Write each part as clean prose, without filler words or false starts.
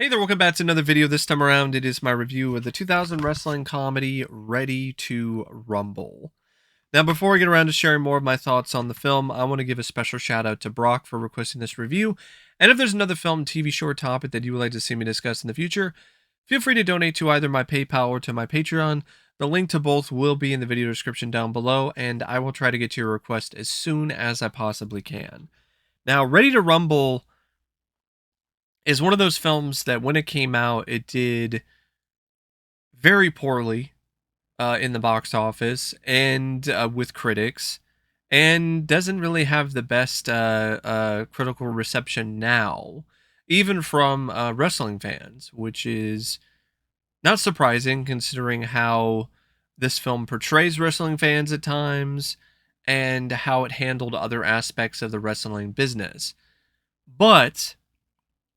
Hey there, welcome back to another video. This time around, it is my review of the 2000 wrestling comedy Ready to Rumble. Now, before we get around to sharing more of my thoughts on the film, I want to give a special shout out to Brock for requesting this review. And if there's another film, TV show, or topic that you would like to see me discuss in the future, feel free to donate to either my PayPal or to my Patreon. The link to both will be in the video description down below, and I will try to get to your request as soon as I possibly can. Now, Ready to Rumble is one of those films that when it came out, it did very poorly in the box office and with critics, and doesn't really have the best critical reception now, even from wrestling fans, which is not surprising considering how this film portrays wrestling fans at times and how it handled other aspects of the wrestling business. But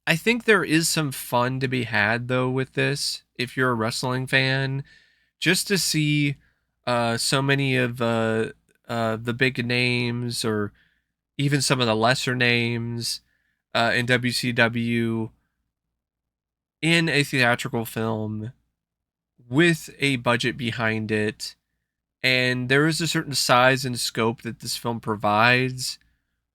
I think there is some fun to be had though with this if you're a wrestling fan, just to see so many of the big names or even some of the lesser names in WCW in a theatrical film with a budget behind it. And there is a certain size and scope that this film provides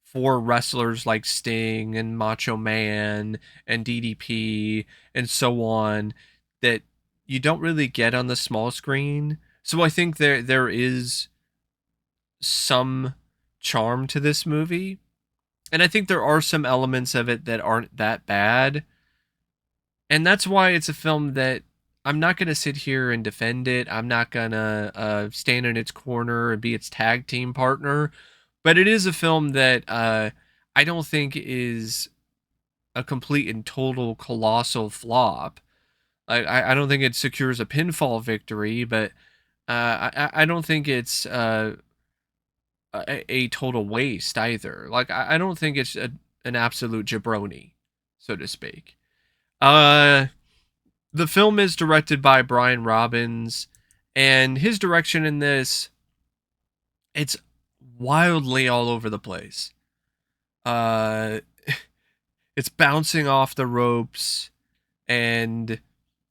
for wrestlers like Sting and Macho Man and DDP and so on that you don't really get on the small screen. So I think there is some charm to this movie. And I think there are some elements of it that aren't that bad. And that's why it's a film that I'm not going to sit here and defend it. I'm not going to stand in its corner and be its tag team partner. But it is a film that I don't think is a complete and total colossal flop. I don't think it secures a pinfall victory, but I don't think it's a total waste either. Like, I don't think it's an absolute jabroni, so to speak. Uh, the film is directed by Brian Robbins, and his direction in this, it's wildly all over the place. Uh, it's bouncing off the ropes, and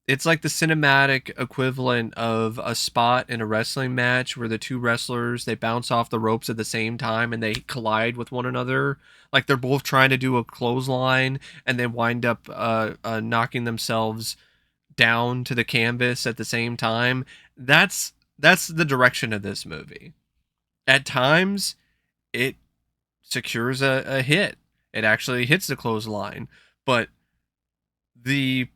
it's like the cinematic equivalent of a spot in a wrestling match where the two wrestlers they bounce off the ropes at the same time and they collide with one another. Like they're both trying to do a clothesline and they wind up knocking themselves down to the canvas at the same time. That's the direction of this movie. At times, it secures a hit. It actually hits the clothesline, but the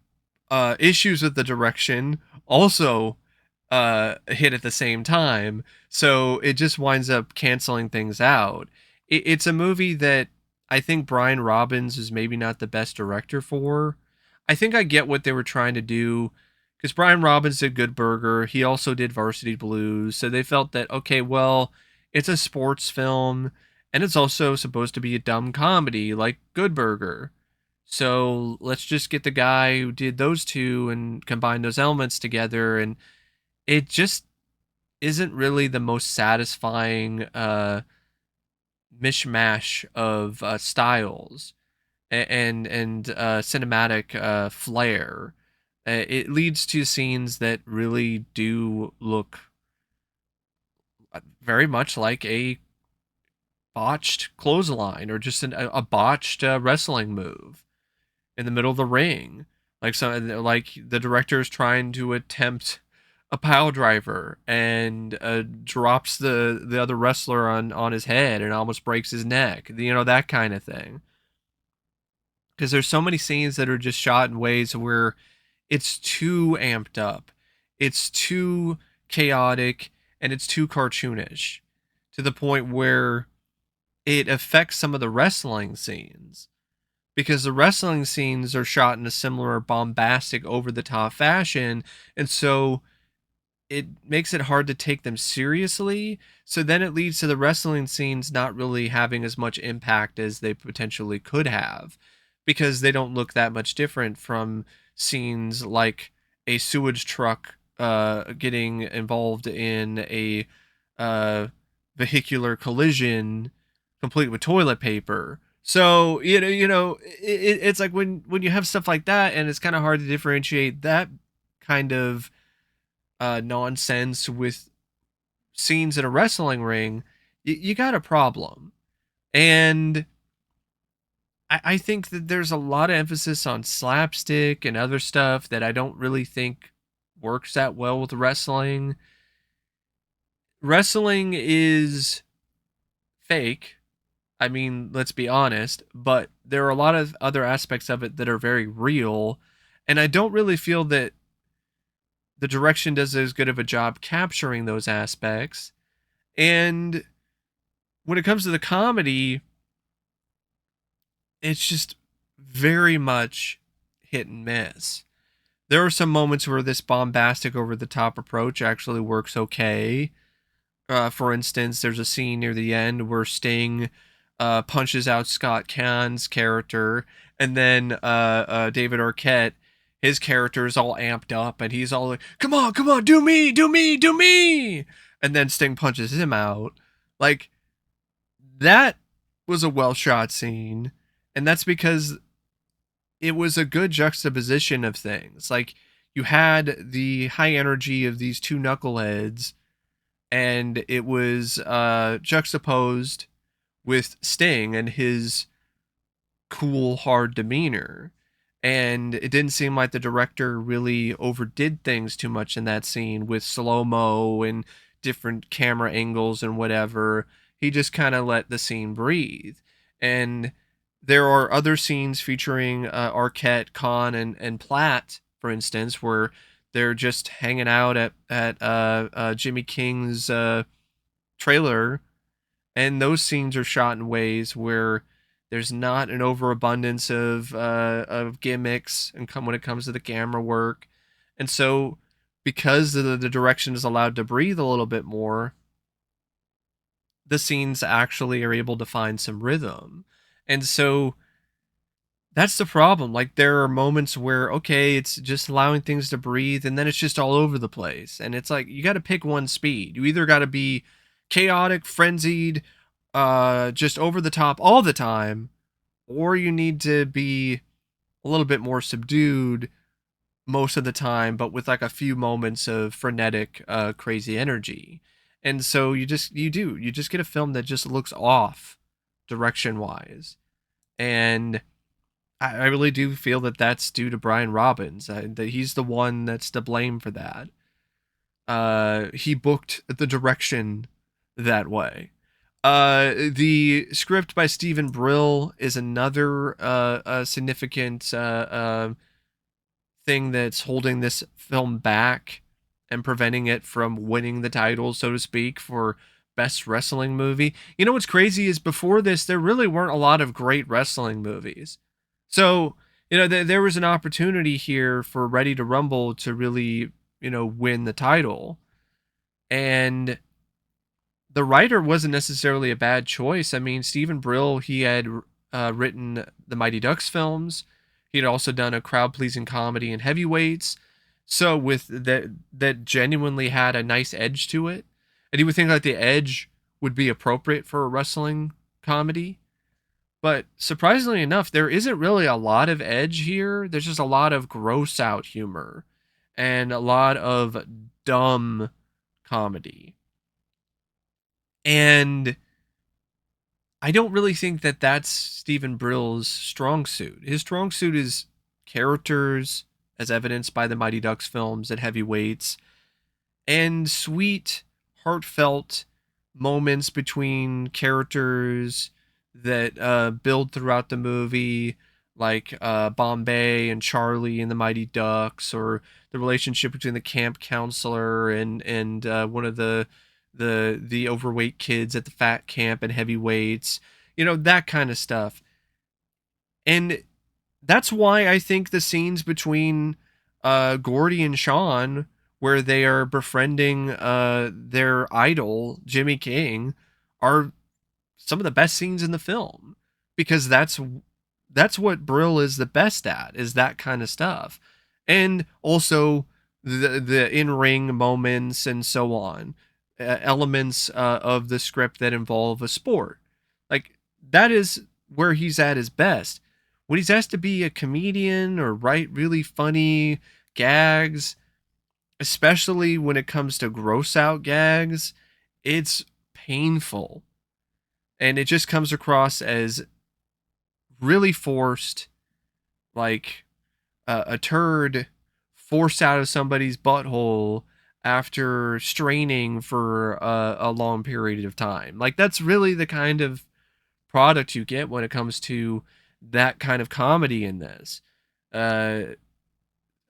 issues with the direction also hit at the same time, so it just winds up canceling things out. It's a movie that I think Brian Robbins is maybe not the best director for. I think I get what they were trying to do because Brian Robbins did Good Burger. He also did Varsity Blues, so they felt that okay, well, it's a sports film and it's also supposed to be a dumb comedy like Good Burger. So let's just get the guy who did those two and combine those elements together. And it just isn't really the most satisfying mishmash of styles and cinematic flair. It leads to scenes that really do look very much like a botched clothesline or just a botched wrestling move in the middle of the ring. Like the director is trying to attempt a pile driver and drops the other wrestler on his head and almost breaks his neck. You know, that kind of thing. Because there's so many scenes that are just shot in ways where it's too amped up, it's too chaotic, and it's too cartoonish to the point where it affects some of the wrestling scenes because the wrestling scenes are shot in a similar bombastic over the top fashion, and so it makes it hard to take them seriously. So then it leads to the wrestling scenes not really having as much impact as they potentially could have because they don't look that much different from scenes like a sewage truck getting involved in a uh, vehicular collision complete with toilet paper So it's like when you have stuff like that, and it's kind of hard to differentiate that kind of nonsense with scenes in a wrestling ring. You got a problem, and I think that there's a lot of emphasis on slapstick and other stuff that I don't really think works that well with wrestling. Wrestling is fake. I mean, let's be honest, but there are a lot of other aspects of it that are very real. And I don't really feel that the direction does as good of a job capturing those aspects. And when it comes to the comedy, it's just very much hit and miss. There are some moments where this bombastic over the top approach actually works okay. For instance, there's a scene near the end where Sting punches out Caan's character, and then David Arquette, his character is all amped up, and he's all like, come on, do me, do me, do me!" And then Sting punches him out. Like, that was a well shot scene, and that's because it was a good juxtaposition of things. Like, you had the high energy of these two knuckleheads, and it was juxtaposed with Sting and his cool, hard demeanor. And it didn't seem like the director really overdid things too much in that scene with slow mo and different camera angles and whatever. He just kind of let the scene breathe. And there are other scenes featuring Arquette, Caan, and Platt, for instance, where they're just hanging out at Jimmy King's trailer, and those scenes are shot in ways where there's not an overabundance of gimmicks and when it comes to the camera work, and so because the direction is allowed to breathe a little bit more, the scenes actually are able to find some rhythm, and so that's the problem. Like, there are moments where, okay, it's just allowing things to breathe, and then it's just all over the place. And it's like, you got to pick one speed. You either got to be chaotic, frenzied, just over the top all the time, or you need to be a little bit more subdued most of the time, but with like a few moments of frenetic, crazy energy. And so you just get a film that just looks off direction wise. And I really do feel that that's due to Brian Robbins. That he's the one that's to blame for that. He booked the direction that way. The script by Stephen Brill is another significant thing that's holding this film back and preventing it from winning the title, so to speak, for best wrestling movie. You know what's crazy is before this, there really weren't a lot of great wrestling movies. So, there was an opportunity here for Ready to Rumble to really, win the title. And the writer wasn't necessarily a bad choice. I mean, Stephen Brill, he had written the Mighty Ducks films. He had also done a crowd-pleasing comedy in Heavyweights. So with that genuinely had a nice edge to it. And you would think like the edge would be appropriate for a wrestling comedy. But surprisingly enough, there isn't really a lot of edge here. There's just a lot of gross out humor and a lot of dumb comedy. And I don't really think that that's Stephen Brill's strong suit. His strong suit is characters, as evidenced by the Mighty Ducks films and Heavyweights, and sweet, heartfelt moments between characters that build throughout the movie, like Bombay and Charlie and the Mighty Ducks, or the relationship between the camp counselor and one of the overweight kids at the fat camp and Heavyweights, that kind of stuff. And that's why I think the scenes between Gordy and Sean, where they are befriending their idol Jimmy King, are some of the best scenes in the film, because that's what Brill is the best at, is that kind of stuff. And also the in-ring moments and so on, elements of the script that involve a sport. Like, that is where he's at his best. When he's asked to be a comedian or write really funny gags, especially when it comes to gross out gags, it's painful. And it just comes across as really forced, like a turd forced out of somebody's butthole after straining for a long period of time. Like, that's really the kind of product you get when it comes to that kind of comedy in this. Uh,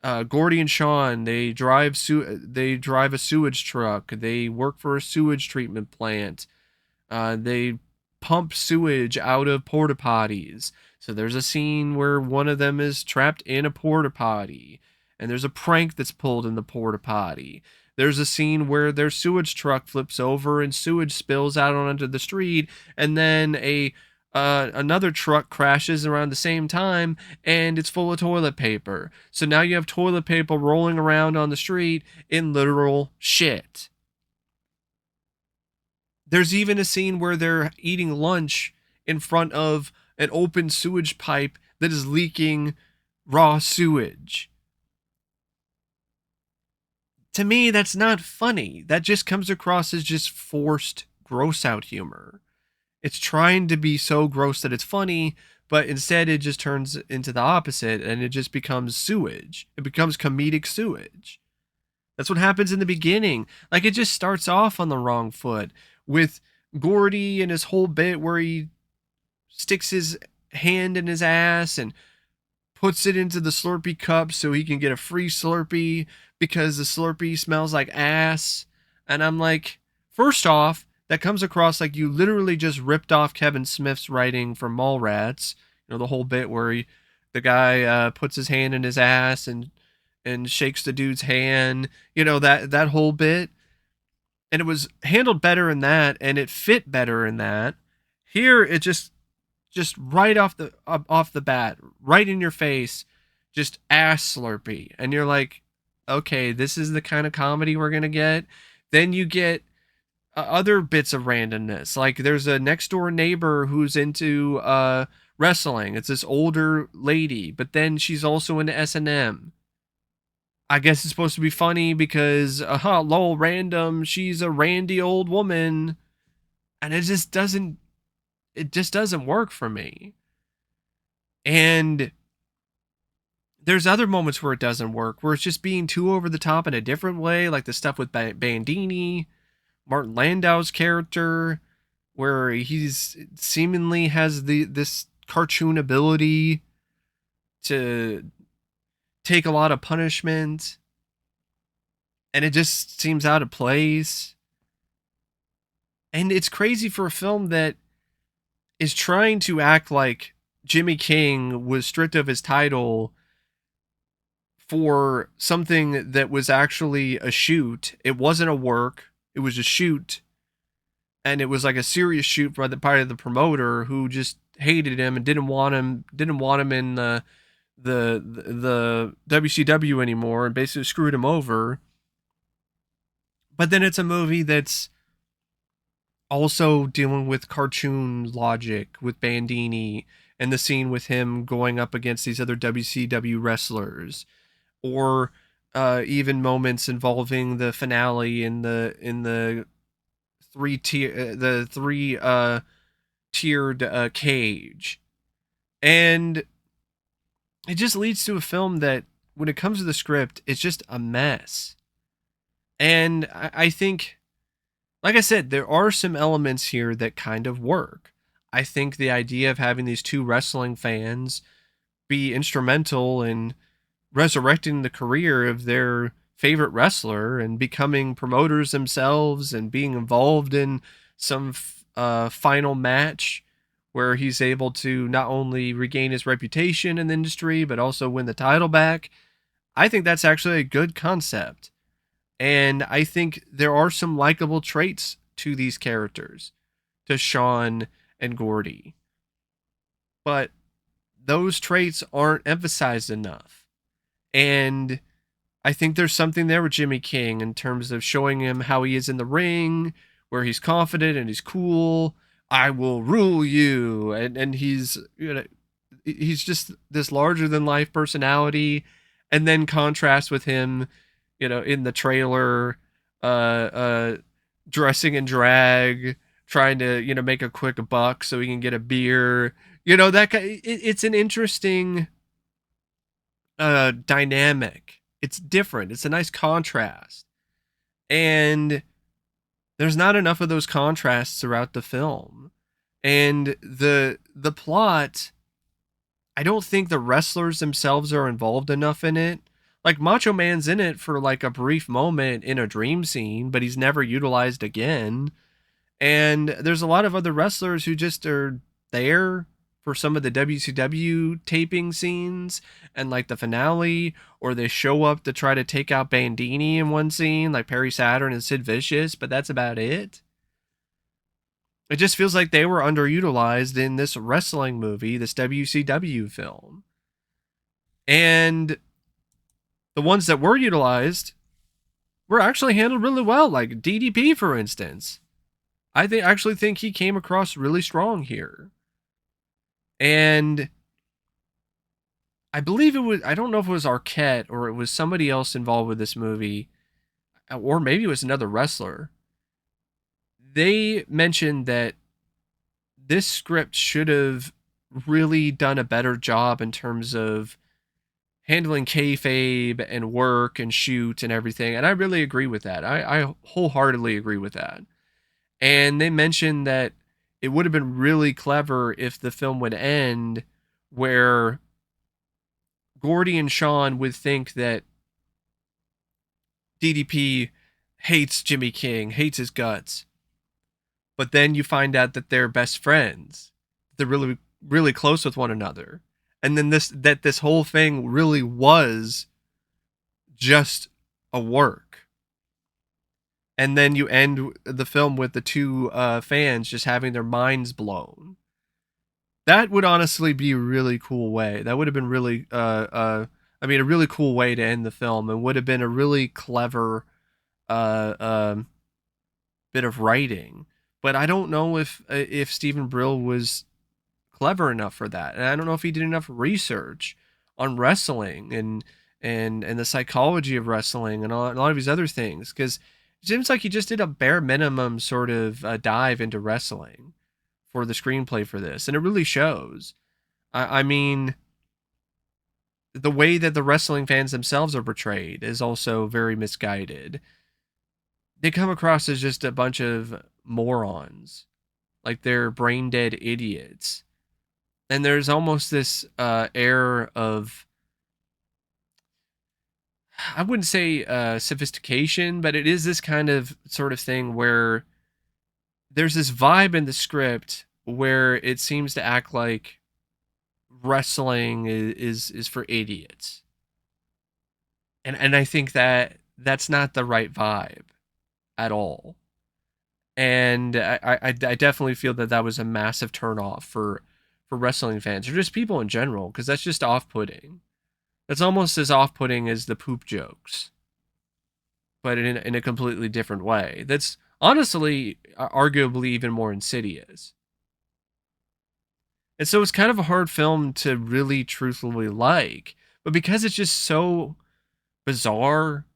Gordy and Sean, they drive a sewage truck. They work for a sewage treatment plant. They pump sewage out of porta potties. So there's a scene where one of them is trapped in a porta potty, and there's a prank that's pulled in the porta potty. There's a scene where their sewage truck flips over and sewage spills out onto the street, and then another truck crashes around the same time, and it's full of toilet paper. So now you have toilet paper rolling around on the street in literal shit. There's even a scene where they're eating lunch in front of an open sewage pipe that is leaking raw sewage. To me, that's not funny. That just comes across as just forced gross out humor. It's trying to be so gross that it's funny, but instead it just turns into the opposite and it just becomes sewage. It becomes comedic sewage. That's what happens in the beginning. Like, it just starts off on the wrong foot with Gordy and his whole bit where he sticks his hand in his ass and puts it into the Slurpee cup so he can get a free Slurpee because the Slurpee smells like ass. And I'm like, first off, that comes across like you literally just ripped off Kevin Smith's writing from Mallrats. You know, the whole bit where the guy puts his hand in his ass and shakes the dude's hand. You know, that whole bit. And it was handled better in that, and it fit better in that. Here, it just right off the bat, right in your face, just ass Slurpee, and you're like, okay, this is the kind of comedy we're gonna get. Then you get other bits of randomness, like there's a next door neighbor who's into wrestling. It's this older lady, but then she's also into S&M. I guess it's supposed to be funny because, lol, random, she's a randy old woman. And it just doesn't work for me. And there's other moments where it doesn't work, where it's just being too over the top in a different way, like the stuff with Bandini, Martin Landau's character, where he's seemingly has this cartoon ability to take a lot of punishment, and it just seems out of place. And it's crazy for a film that is trying to act like Jimmy King was stripped of his title for something that was actually a shoot. It wasn't a work, it was a shoot. And it was like a serious shoot by the part of the promoter who just hated him and didn't want him in the WCW anymore, and basically screwed him over. But then it's a movie that's also dealing with cartoon logic with Bandini and the scene with him going up against these other WCW wrestlers, or even moments involving the finale in the three tiered cage. And it just leads to a film that, when it comes to the script, it's just a mess. And I think, like I said, there are some elements here that kind of work. I think the idea of having these two wrestling fans be instrumental in resurrecting the career of their favorite wrestler and becoming promoters themselves and being involved in some final match where he's able to not only regain his reputation in the industry but also win the title back. I think that's actually a good concept. And I think there are some likable traits to these characters, to Sean and Gordy. But those traits aren't emphasized enough. And I think there's something there with Jimmy King in terms of showing him how he is in the ring, where he's confident and he's cool. I will rule you, and he's, he's just this larger than life personality, and then contrast with him, in the trailer, uh, uh, dressing in drag, trying to make a quick buck so he can get a beer. It's an interesting dynamic. It's different. It's a nice contrast, and there's not enough of those contrasts throughout the film. And the plot, I don't think the wrestlers themselves are involved enough in it. Like Macho Man's in it for like a brief moment in a dream scene, but he's never utilized again. And there's a lot of other wrestlers who just are there for some of the WCW taping scenes and like the finale, or they show up to try to take out Bandini in one scene, like Perry Saturn and Sid Vicious, but that's about it. It just feels like they were underutilized in this wrestling movie, this WCW film. And the ones that were utilized were actually handled really well, like DDP, for instance. Actually think he came across really strong here. And I believe it was, I don't know if it was Arquette or it was somebody else involved with this movie, or maybe it was another wrestler. They mentioned that this script should have really done a better job in terms of handling kayfabe and work and shoot and everything. And I really agree with that. I wholeheartedly agree with that. And they mentioned that it would have been really clever if the film would end where Gordy and Sean would think that DDP hates Jimmy King, hates his guts. But then you find out that they're best friends. They're really, really close with one another. And then this whole thing really was just a work. And then you end the film with the two fans just having their minds blown. That would honestly be a really cool way. That would have been really, a really cool way to end the film, and would have been a really clever uh, uh, bit of writing. But I don't know if Stephen Brill was clever enough for that, and I don't know if he did enough research on wrestling and the psychology of wrestling and a lot of these other things, because it seems like he just did a bare minimum sort of dive into wrestling for the screenplay for this, and it really shows. I mean, the way that the wrestling fans themselves are portrayed is also very misguided. They come across as just a bunch of morons, like they're brain dead idiots. And there's almost this air of, I wouldn't say sophistication, but it is this kind of sort of thing where there's this vibe in the script where it seems to act like wrestling is for idiots. And I think that that's not the right vibe at all. And I definitely feel that that was a massive turnoff for wrestling fans or just people in general, because that's just off-putting. That's almost as off-putting as the poop jokes, but in a completely different way. That's honestly, arguably even more insidious. And so it's kind of a hard film to really truthfully like, but because it's just so bizarre,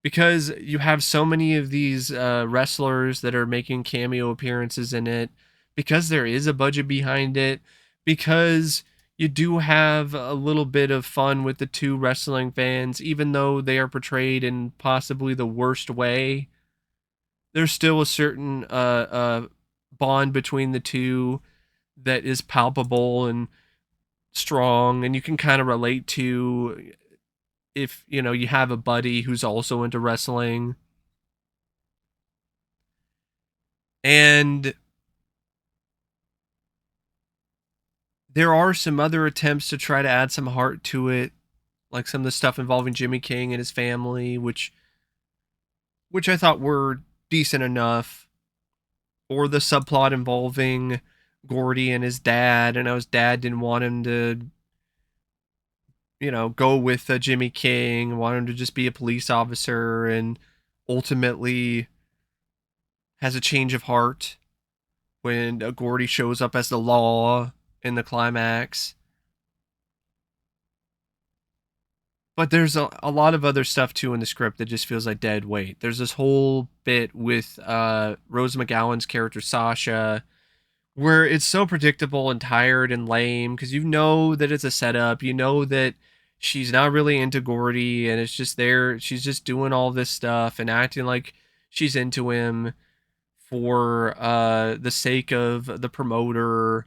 because you have so many of these wrestlers that are making cameo appearances in it, because there is a budget behind it, because you do have a little bit of fun with the two wrestling fans, even though they are portrayed in possibly the worst way. There's still a certain bond between the two that is palpable and strong, and you can kind of relate to if you have a buddy who's also into wrestling. And there are some other attempts to try to add some heart to it, like some of the stuff involving Jimmy King and his family, which I thought were decent enough, or the subplot involving Gordy and his dad, and how his dad didn't want him to go with Jimmy King, want him to just be a police officer, and ultimately has a change of heart. when Gordy shows up as the law in the climax. But there's a lot of other stuff too in the script that just feels like dead weight. There's this whole bit with Rose McGowan's character Sasha, where it's so predictable and tired and lame because you know that it's a setup. You know that she's not really into Gordy, and it's just there. She's just doing all this stuff and acting like she's into him for the sake of the promoter.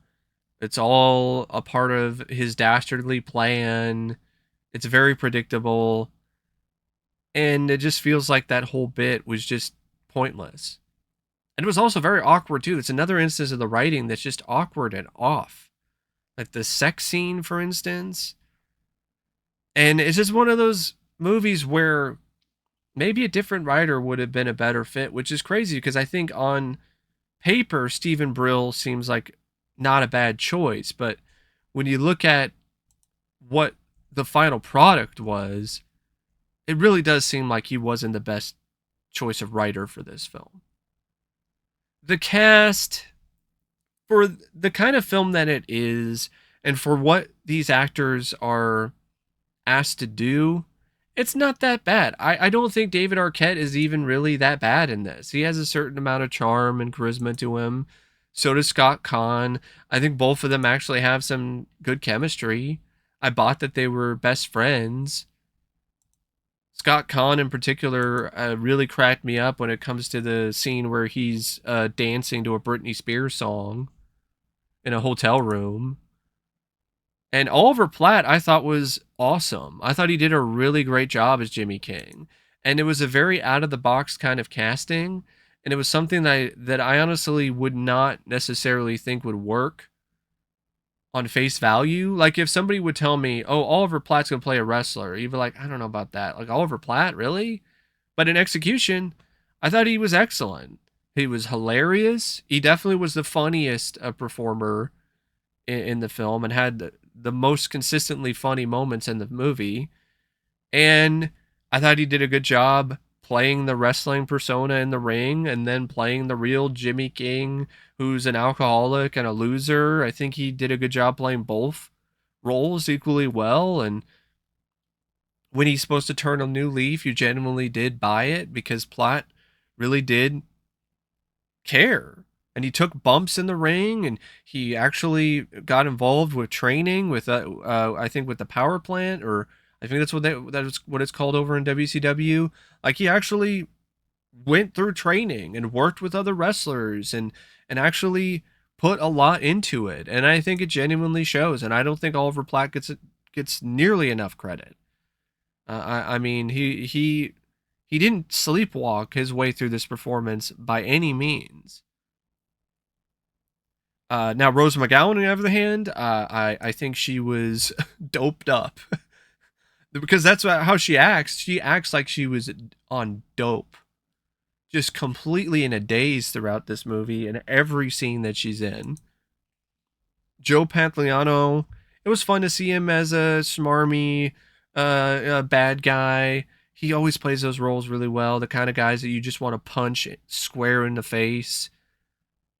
It's all a part of his dastardly plan. It's very predictable, and it just feels like that whole bit was just pointless. And it was also very awkward too. It's another instance of the writing that's just awkward and off. Like the sex scene, for instance. And it's just one of those movies where maybe a different writer would have been a better fit, which is crazy because I think on paper, Stephen Brill seems like not a bad choice. But when you look at what the final product was, it really does seem like he wasn't the best choice of writer for this film. The cast, for the kind of film that it is, and for what these actors are asked to do, it's not that bad. I don't think David Arquette is even really that bad in this. He has a certain amount of charm and charisma to him. So does Scott Caan. I think both of them actually have some good chemistry. I bought that they were best friends. Scott Caan in particular really cracked me up when it comes to the scene where he's dancing to a Britney Spears song in a hotel room. And Oliver Platt, I thought was awesome. I thought he did a really great job as Jimmy King, and it was a very out of the box kind of casting, and it was something that I honestly would not necessarily think would work on face value. Like if somebody would tell me, "Oh, Oliver Platt's gonna play a wrestler," you'd be like, "I don't know about that." Like Oliver Platt, really? But in execution, I thought he was excellent. He was hilarious. He definitely was the funniest performer in the film and had the most consistently funny moments in the movie. And I thought he did a good job playing the wrestling persona in the ring and then playing the real Jimmy King, who's an alcoholic and a loser. I think he did a good job playing both roles equally well. And when he's supposed to turn a new leaf, you genuinely did buy it because Platt really did care. And he took bumps in the ring, and he actually got involved with training with, I think, with the power plant, or I think that's what it's called over in WCW. Like he actually went through training and worked with other wrestlers, and actually put a lot into it. And I think it genuinely shows. And I don't think Oliver Platt gets nearly enough credit. I mean, he didn't sleepwalk his way through this performance by any means. Now Rose McGowan, on the other hand, I think she was doped up because that's how she acts. She acts like she was on dope, just completely in a daze throughout this movie and every scene that she's in. Joe Pantoliano, it was fun to see him as a smarmy, bad guy. He always plays those roles really well. The kind of guys that you just want to punch square in the face.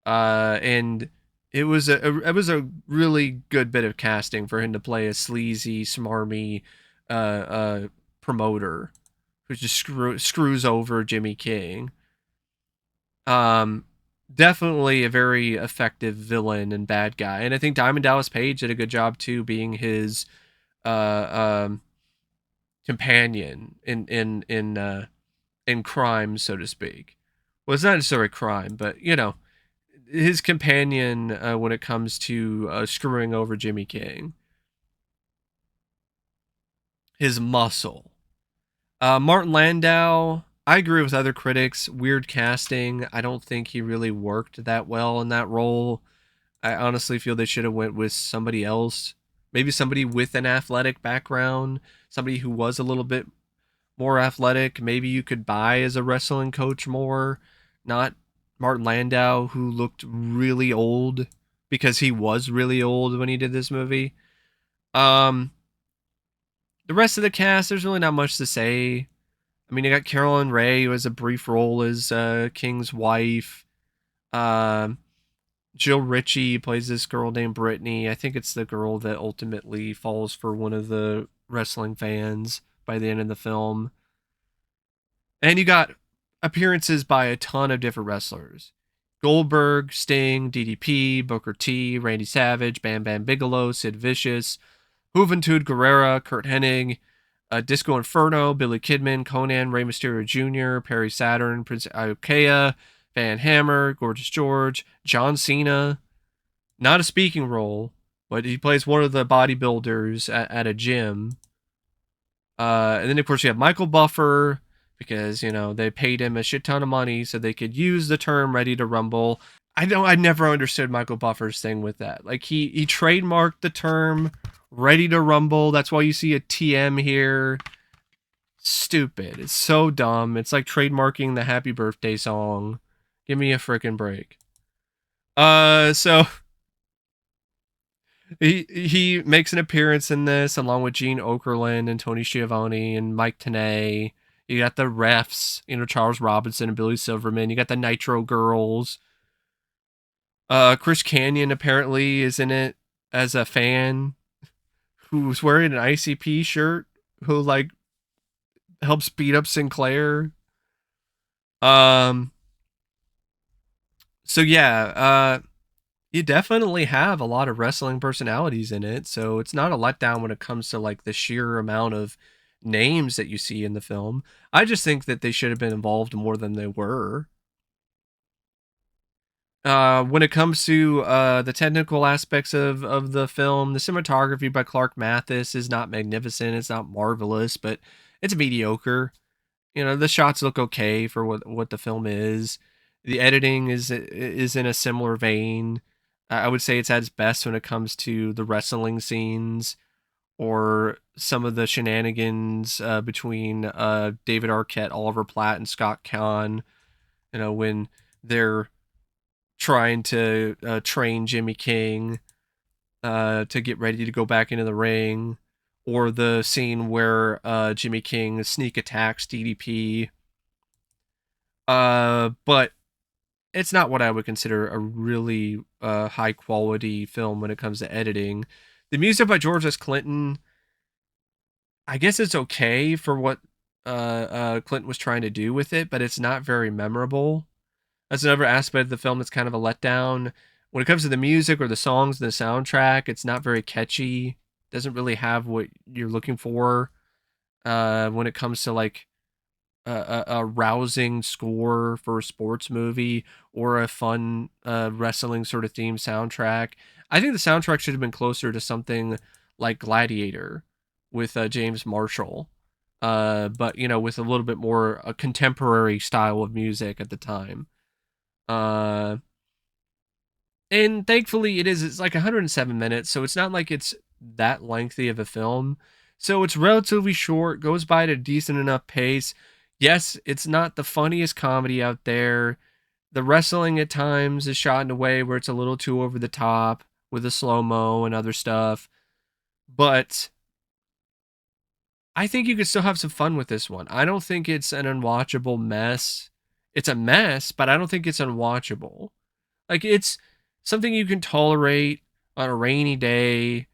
And it was a really good bit of casting for him to play a sleazy, smarmy uh, promoter who just screws over Jimmy King. Um, Definitely a very effective villain and bad guy, and I think Diamond Dallas Page did a good job too, being his uh, um, companion in crime, so to speak. Well, it's not necessarily crime, but his companion when it comes to screwing over Jimmy King, his muscle. Martin Landau, I agree with other critics. Weird casting. I don't think he really worked that well in that role. I honestly feel they should have went with somebody else. Maybe somebody with an athletic background, somebody who was a little bit more athletic. Maybe you could buy as a wrestling coach more, not Martin Landau, who looked really old because he was really old when he did this movie. Um, the rest of the cast, there's really not much to say. I mean, you got Carolyn Ray, who has a brief role as King's wife. Um, Jill Ritchie plays this girl named Brittany. I think it's the girl that ultimately falls for one of the wrestling fans by the end of the film. And you got appearances by a ton of different wrestlers: Goldberg, Sting, DDP, Booker T, Randy Savage, Bam Bam Bigelow, Sid Vicious, Juventud Guerrera, Kurt Hennig, Disco Inferno, Billy Kidman, Conan, Rey Mysterio Jr., Perry Saturn, Prince Iaukea, Van Hammer, Gorgeous George, John Cena. Not a speaking role, but he plays one of the bodybuilders at a gym. And then, of course, you have Michael Buffer, because, they paid him a shit ton of money so they could use the term Ready to Rumble. I never understood Michael Buffer's thing with that. Like, he trademarked the term Ready to Rumble. That's why you see a TM here. Stupid. It's so dumb. It's like trademarking the Happy Birthday song. Give me a freaking break. So he makes an appearance in this along with Gene Okerlund and Tony Schiavone and Mike Tenay. You got the refs, Charles Robinson and Billy Silverman. You got the Nitro Girls. Chris Kanyon apparently is in it as a fan who's wearing an ICP shirt, who like helps beat up Sinclair. So yeah, you definitely have a lot of wrestling personalities in it, so it's not a letdown when it comes to like the sheer amount of names that you see in the film. I just think that they should have been involved more than they were. When it comes to the technical aspects of the film, the cinematography by Clark Mathis is not magnificent. It's not marvelous, but it's mediocre. The shots look okay for what the film is. The editing is in a similar vein. I would say it's at its best when it comes to the wrestling scenes or some of the shenanigans between David Arquette, Oliver Platt, and Scott Caan. When they're trying to train Jimmy King to get ready to go back into the ring, or the scene where Jimmy King sneak attacks DDP. But it's not what I would consider a really high quality film when it comes to editing. The music by George S. Clinton, I guess it's okay for what Clinton was trying to do with it, but it's not very memorable. That's another aspect of the film that's kind of a letdown. When it comes to the music or the songs and the soundtrack, it's not very catchy. Doesn't really have what you're looking for when it comes to like a rousing score for a sports movie or a fun wrestling sort of theme soundtrack. I think the soundtrack should have been closer to something like Gladiator with James Marshall, but with a little bit more a contemporary style of music at the time. Uh, and thankfully it's like 107 minutes, so it's not like it's that lengthy of a film. So it's relatively short, goes by at a decent enough pace. Yes, it's not the funniest comedy out there. The wrestling at times is shot in a way where it's a little too over the top with the slow-mo and other stuff. But I think you could still have some fun with this one. I don't think it's an unwatchable mess. It's a mess, but I don't think it's unwatchable. Like, it's something you can tolerate on a rainy day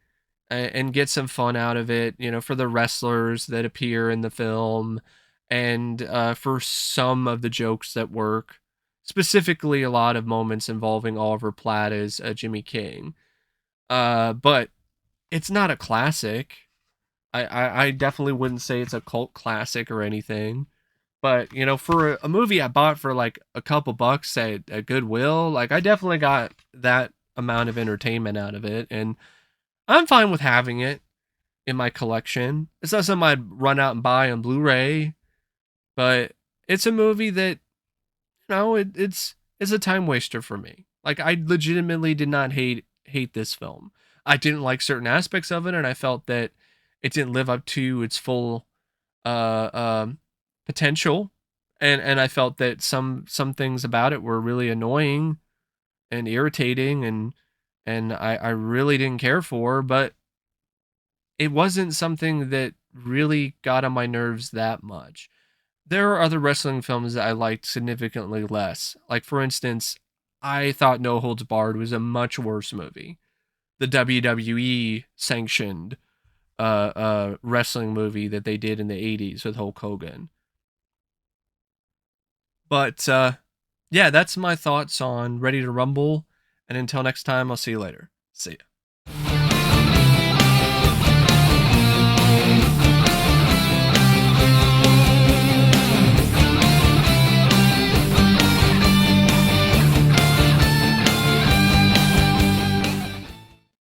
and get some fun out of it, for the wrestlers that appear in the film and for some of the jokes that work. Specifically, a lot of moments involving Oliver Platt as Jimmy King. But it's not a classic. I definitely wouldn't say it's a cult classic or anything. But, for a movie I bought for like a couple bucks at Goodwill, like I definitely got that amount of entertainment out of it. And I'm fine with having it in my collection. It's not something I'd run out and buy on Blu-ray, but it's a movie that, it's a time waster for me. Like, I legitimately did not hate this film. I didn't like certain aspects of it, and I felt that it didn't live up to its full uh, um, potential, and I felt that some things about it were really annoying and irritating, and I really didn't care for. But it wasn't something that really got on my nerves that much. There are other wrestling films that I liked significantly less. Like, for instance, I thought No Holds Barred was a much worse movie. The WWE sanctioned wrestling movie that they did in the 80s with Hulk Hogan. But yeah, that's my thoughts on Ready to Rumble. And until next time, I'll see you later. See ya.